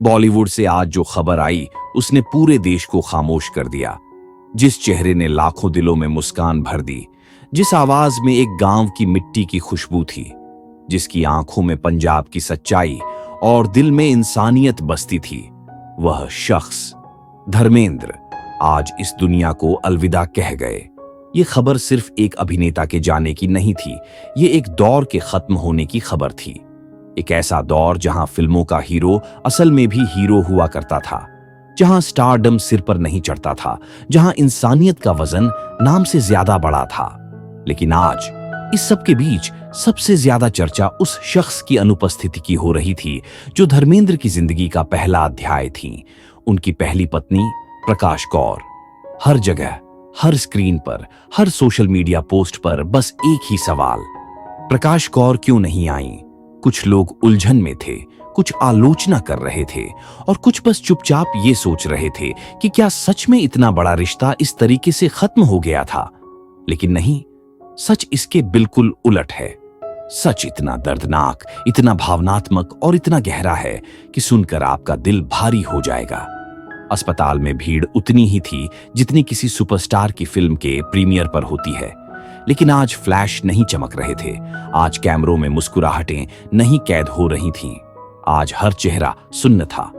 बॉलीवुड से आज जो खबर आई उसने पूरे देश को खामोश कर दिया। जिस चेहरे ने लाखों दिलों में मुस्कान भर दी, जिस आवाज में एक गांव की मिट्टी की खुशबू थी, जिसकी आंखों में पंजाब की सच्चाई और दिल में इंसानियत बसती थी, वह शख्स धर्मेंद्र आज इस दुनिया को अलविदा कह गए। ये खबर सिर्फ एक अभिनेता के जाने की नहीं थी, ये एक दौर के खत्म होने की खबर थी। एक ऐसा दौर जहां फिल्मों का हीरो असल में भी हीरो हुआ करता था, जहां स्टारडम सिर पर नहीं चढ़ता था, जहां इंसानियत का वजन नाम से ज्यादा बड़ा था। लेकिन आज इस सब के बीच सबसे ज्यादा चर्चा उस शख्स की अनुपस्थिति की हो रही थी जो धर्मेंद्र की जिंदगी का पहला अध्याय थी। उनकी पहली पत्नी प्रकाश कौर। हर जगह, हर स्क्रीन पर, हर सोशल मीडिया पोस्ट पर बस एक ही सवाल, प्रकाश कौर क्यों नहीं आई? कुछ लोग उलझन में थे, कुछ आलोचना कर रहे थे और कुछ बस चुपचाप ये सोच रहे थे कि क्या सच में इतना बड़ा रिश्ता इस तरीके से खत्म हो गया था। लेकिन नहीं, सच इसके बिल्कुल उलट है। सच इतना दर्दनाक, इतना भावनात्मक और इतना गहरा है कि सुनकर आपका दिल भारी हो जाएगा। अस्पताल में भीड़ उतनी ही थी जितनी किसी सुपरस्टार की फिल्म के प्रीमियर पर होती है। लेकिन आज फ्लैश नहीं चमक रहे थे, आज कैमरों में मुस्कुराहटें नहीं कैद हो रही थीं। आज हर चेहरा सुन्न था।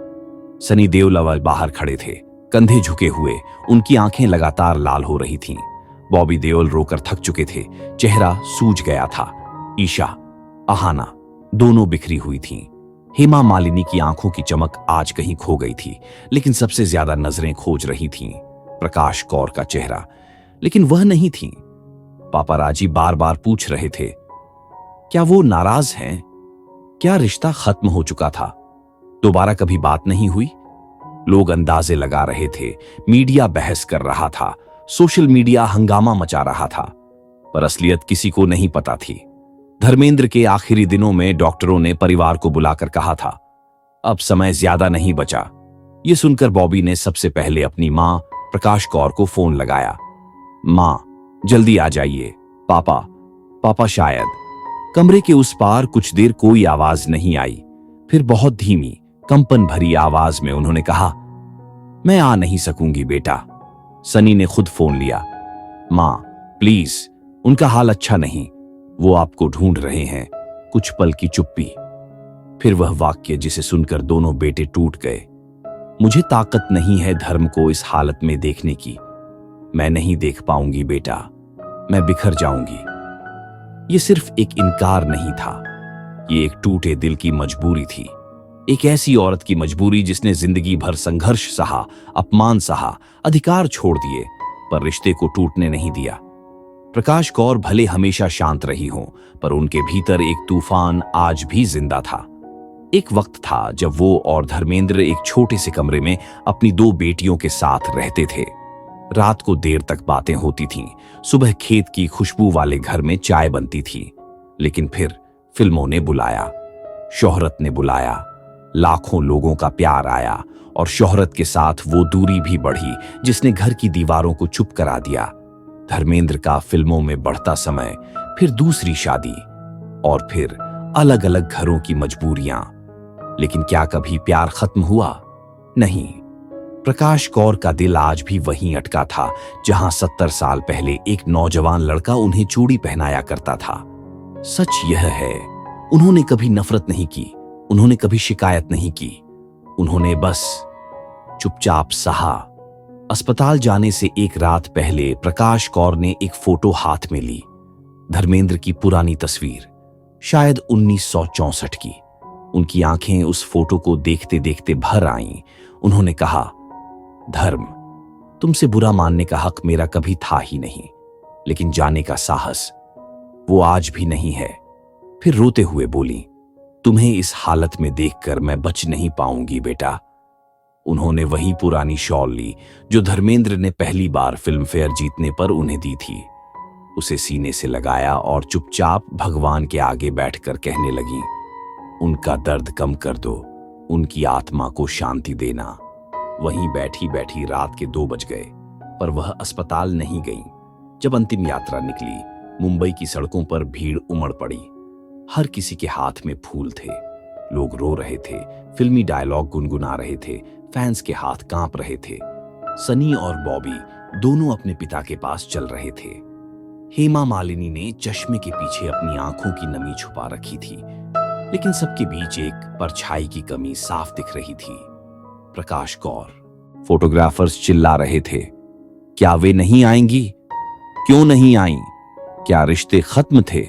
सनी देओल बाहर खड़े थे, कंधे झुके हुए, उनकी आंखें लगातार लाल हो रही थीं। बॉबी देओल रोकर थक चुके थे, चेहरा सूज गया था। ईशा, अहाना दोनों बिखरी हुई थीं। हेमा मालिनी की आंखों की चमक आज कहीं खो गई थी, लेकिन सबसे ज्यादा नजरें खोज रही थीं प्रकाश कौर का चेहरा। लेकिन वह नहीं थी। पापाराजी बार बार पूछ रहे थे, क्या वो नाराज हैं? क्या रिश्ता खत्म हो चुका था? दोबारा कभी बात नहीं हुई? लोग अंदाजे लगा रहे थे, मीडिया बहस कर रहा था, सोशल मीडिया हंगामा मचा रहा था, पर असलियत किसी को नहीं पता थी। धर्मेंद्र के आखिरी दिनों में डॉक्टरों ने परिवार को बुलाकर कहा था, अब समय ज्यादा नहीं बचा। यह सुनकर बॉबी ने सबसे पहले अपनी मां प्रकाश कौर को फोन लगाया। मां, जल्दी आ जाइए। पापा शायद। कमरे के उस पार कुछ देर कोई आवाज नहीं आई। फिर बहुत धीमी, कंपन भरी आवाज में उन्होंने कहा, मैं आ नहीं सकूंगी बेटा। सनी ने खुद फोन लिया। मां, प्लीज, उनका हाल अच्छा नहीं, वो आपको ढूंढ रहे हैं। कुछ पल की चुप्पी, फिर वह वाक्य जिसे सुनकर दोनों बेटे टूट गए। मुझे ताकत नहीं है धर्म को इस हालत में देखने की। मैं नहीं देख पाऊंगी बेटा, मैं बिखर जाऊंगी। ये सिर्फ एक इनकार नहीं था, ये एक टूटे दिल की मजबूरी थी। एक ऐसी औरत की मजबूरी जिसने जिंदगी भर संघर्ष सहा, अपमान सहा, अधिकार छोड़ दिए, पर रिश्ते को टूटने नहीं दिया। प्रकाश कौर भले हमेशा शांत रही हों, पर उनके भीतर एक तूफान आज भी जिंदा था। एक वक्त था जब वो और धर्मेंद्र एक छोटे से कमरे में अपनी दो बेटियों के साथ रहते थे। रात को देर तक बातें होती थीं, सुबह खेत की खुशबू वाले घर में चाय बनती थी। लेकिन फिर फिल्मों ने बुलाया, शोहरत ने बुलाया, लाखों लोगों का प्यार आया और शोहरत के साथ वो दूरी भी बढ़ी जिसने घर की दीवारों को चुप करा दिया। धर्मेंद्र का फिल्मों में बढ़ता समय, फिर दूसरी शादी और फिर अलग अलग घरों की मजबूरियां। लेकिन क्या कभी प्यार खत्म हुआ? नहीं। प्रकाश कौर का दिल आज भी वहीं अटका था जहां 70 साल पहले एक नौजवान लड़का उन्हें चूड़ी पहनाया करता था। सच यह है, उन्होंने कभी नफरत नहीं की, उन्होंने कभी शिकायत नहीं की, उन्होंने बस चुपचाप सहा। अस्पताल जाने से एक रात पहले प्रकाश कौर ने एक फोटो हाथ में ली, धर्मेंद्र की पुरानी तस्वीर, शायद 1964 की। उनकी आंखें उस फोटो को देखते देखते भर आईं। उन्होंने कहा, धर्म, तुमसे बुरा मानने का हक मेरा कभी था ही नहीं, लेकिन जाने का साहस वो आज भी नहीं है। फिर रोते हुए बोली, तुम्हें इस हालत में देखकर मैं बच नहीं पाऊंगी बेटा। उन्होंने वही पुरानी शॉल ली जो धर्मेंद्र ने पहली बार फिल्म फेयर जीतने पर उन्हें दी थी। उसे सीने से लगाया और चुपचाप भगवान के आगे बैठकर कहने लगी, उनका दर्द कम कर दो, उनकी आत्मा को शांति देना। वहीं बैठी बैठी रात के 2 बज गए, पर वह अस्पताल नहीं गई। जब अंतिम यात्रा निकली, मुंबई की सड़कों पर भीड़ उमड़ पड़ी। हर किसी के हाथ में फूल थे, लोग रो रहे थे, फिल्मी डायलॉग गुनगुना रहे थे, फैंस के हाथ कांप रहे थे। सनी और बॉबी दोनों अपने पिता के पास चल रहे थे। हेमा मालिनी ने चश्मे के पीछे अपनी आंखों की नमी छुपा रखी थी, लेकिन सबके बीच एक परछाई की कमी साफ दिख रही थी। प्रकाश कौर। फोटोग्राफर्स चिल्ला रहे थे, क्या वे नहीं आएंगी? क्यों नहीं आई? क्या रिश्ते खत्म थे?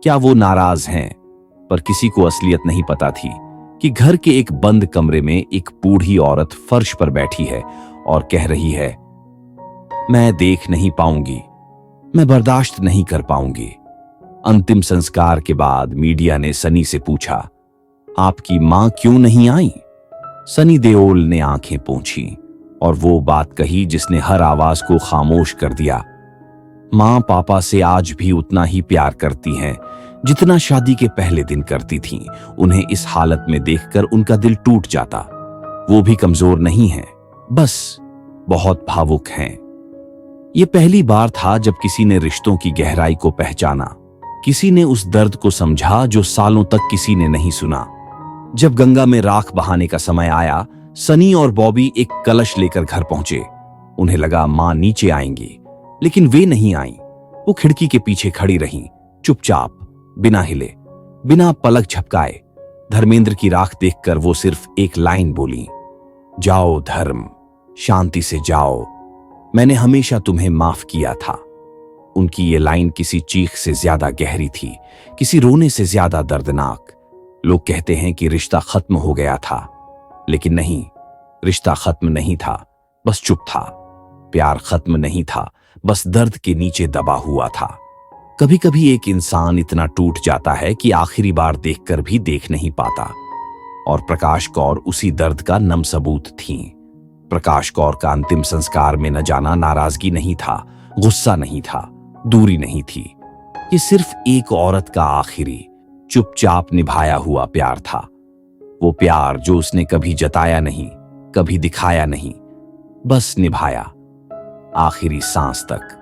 क्या वो नाराज हैं? पर किसी को असलियत नहीं पता थी कि घर के एक बंद कमरे में एक बूढ़ी औरत फर्श पर बैठी है और कह रही है, मैं देख नहीं पाऊंगी, मैं बर्दाश्त नहीं कर पाऊंगी। अंतिम संस्कार के बाद मीडिया ने सनी से पूछा, आपकी मां क्यों नहीं आई? सनी देओल ने आंखें पोंछी और वो बात कही जिसने हर आवाज को खामोश कर दिया। मां पापा से आज भी उतना ही प्यार करती हैं जितना शादी के पहले दिन करती थीं। उन्हें इस हालत में देखकर उनका दिल टूट जाता। वो भी कमजोर नहीं हैं, बस बहुत भावुक हैं। ये पहली बार था जब किसी ने रिश्तों की गहराई को पहचाना, किसी ने उस दर्द को समझा जो सालों तक किसी ने नहीं सुना। जब गंगा में राख बहाने का समय आया, सनी और बॉबी एक कलश लेकर घर पहुंचे। उन्हें लगा मां नीचे आएंगी, लेकिन वे नहीं आईं। वो खिड़की के पीछे खड़ी रहीं, चुपचाप, बिना हिले, बिना पलक झपकाए। धर्मेंद्र की राख देखकर वो सिर्फ एक लाइन बोली, जाओ धर्म, शांति से जाओ, मैंने हमेशा तुम्हें माफ किया था। उनकी ये लाइन किसी चीख से ज्यादा गहरी थी, किसी रोने से ज्यादा दर्दनाक। लोग कहते हैं कि रिश्ता खत्म हो गया था, लेकिन नहीं, रिश्ता खत्म नहीं था, बस चुप था। प्यार खत्म नहीं था, बस दर्द के नीचे दबा हुआ था। कभी कभी एक इंसान इतना टूट जाता है कि आखिरी बार देखकर भी देख नहीं पाता, और प्रकाश कौर उसी दर्द का नम सबूत थीं। प्रकाश कौर का अंतिम संस्कार में न जाना नाराजगी नहीं था, गुस्सा नहीं था, दूरी नहीं थी। ये सिर्फ एक औरत का आखिरी, चुपचाप निभाया हुआ प्यार था। वो प्यार जो उसने कभी जताया नहीं, कभी दिखाया नहीं, बस निभाया, आखिरी सांस तक।